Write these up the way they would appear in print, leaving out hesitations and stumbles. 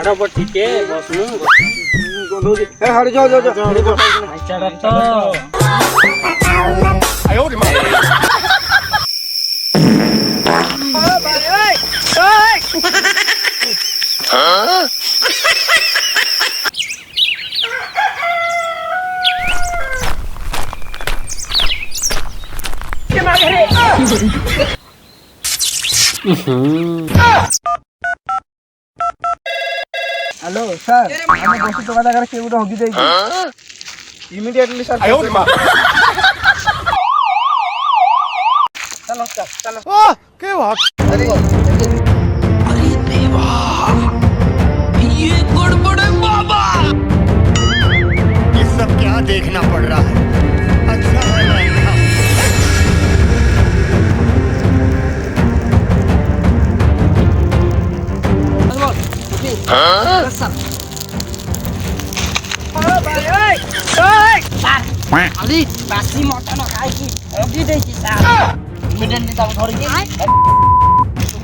ठाड़ पर ठीक है बस नु ए हट जाओ जाओ चढ़ तो आयो रे मां हेलो सर हमें 200 টাকা টাকা কেউ হগি দেই ইমিডিয়েটলি স্যার आयो रे मां চলো স্যার চলো ओह के बात अरे अरे देवा ये गड़बड़ है बाबा। ये सब क्या देखना पड़ रहा है? अच्छा है मैं यहाँ। अरे बासी मटन खाई की हगि देई की सर इमिडिएटली ताऊ धर के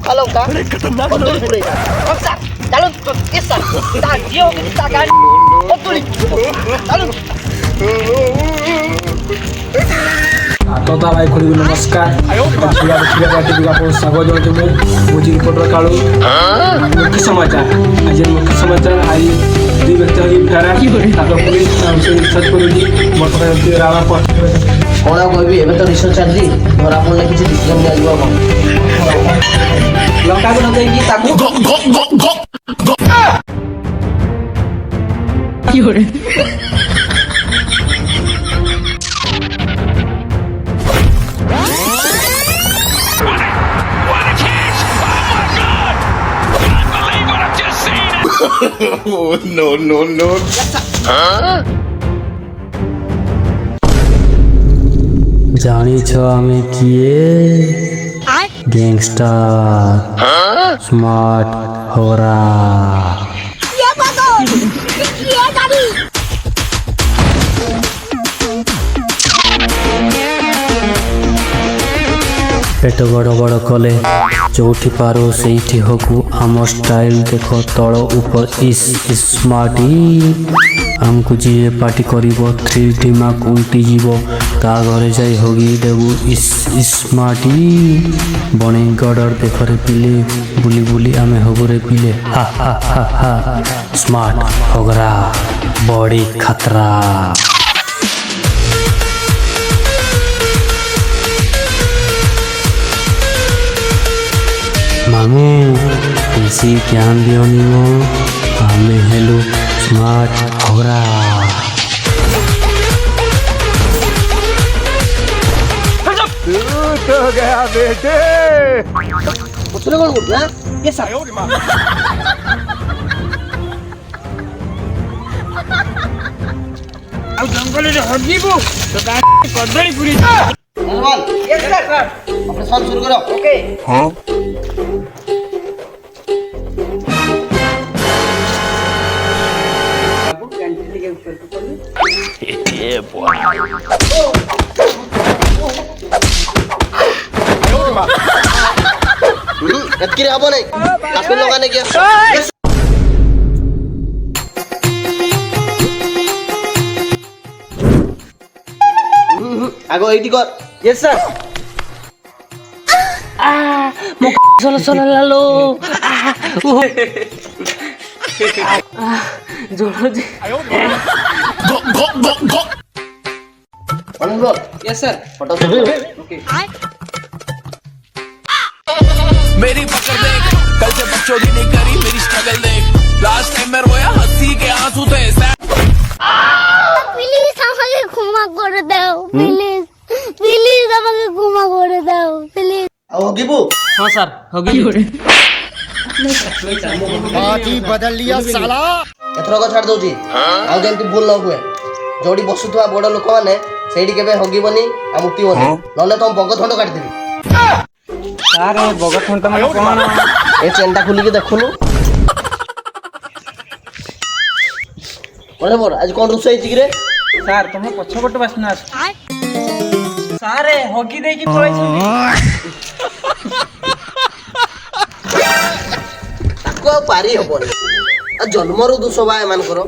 हेलो का अरे खतरनाक लोग हैं। सर चलो के सर सर ये हो गई सर गाड़ी ओ तुली चलो तोता भाई खुली नमस्कार देखिया पार्टी को स्वागत जणाउछु मुझी रिपोर्टर कालू मुख्य समाचार आज मुख्य समाचार आई दुई व्यक्ति हई फेरा पुलिस रिसर्च करूची मोटर राणा पथ कौन कहबी एबे तो रिसर्च चलली धरा पड़ले किछि डिसीजन नै आइबो हम लंका को नदै की ताकू की हो रे Oh no no no जानिछ आमे किए गैंगस्टर स्मार्ट होरा पेट बड़ बड़ कले जोठी पारो सेठी हकु आम स्टाइल देख तल ऊपर इस स्मार्टी हमको जी पार्टी करिवो 3D मार्क उल्टी जीवो ता घरे जाई होगी देबू इस स्मार्टी बने गडर देखरे पिले बुली बुली आमे हगुरे पिले हा हा हा हा स्मार्ट होगरा बड़ी खतरा मामू बेसी ज्ञान दियोनी मो हमें हेलो स्मार्ट होगरा तो गया बेटे उतरे कोन गुड ना ये सर आयो रे मां अब जंगल रे हगिबो तो गाड़ी कदड़ी पूरी नरवाल यस सर अपने साथ शुरू करो ओके हां बाबू कैंटीन के ऊपर को कतकी हबो नहीं आपन लोग ने किया आगो एटी कर यस सर मो सोलो सोलो लालो जोड़ो जी अनु बोल यस सर फोटो से ओके मेरी पकड़ देख कल से बच्चों की नहीं करी मेरी स्ट्रगल देख लास्ट टाइम मैं रोया हंसी के आंसू थे प्लीज আমাকে ক্ষমা করে দাও প্লিজ প্লিজ আমাকে ক্ষমা করে দাও প্লিজ आओ गिबू हां सर होगी बात ही बदल लिया साला। एथरो को छाड़ दउची आउ जेंति भूल न हुए जोड़ी बसुथुआ बड़ लोक माने सेठी केबे हगिबनी आ मुक्ति होनी नले तुम बग थंड काट देबी सर ए बगत फंटा में कोन ए चेंटा खुली के देखुनु बोले बोल आज कोन रुसई छी रे सर तुम पछपट बसना सर ए हगी दे की पळै छी ताको पारी हबो ଆଉ ଜନ୍ମରୁ ଦୋଷ ବା ଏମାନଙ୍କର।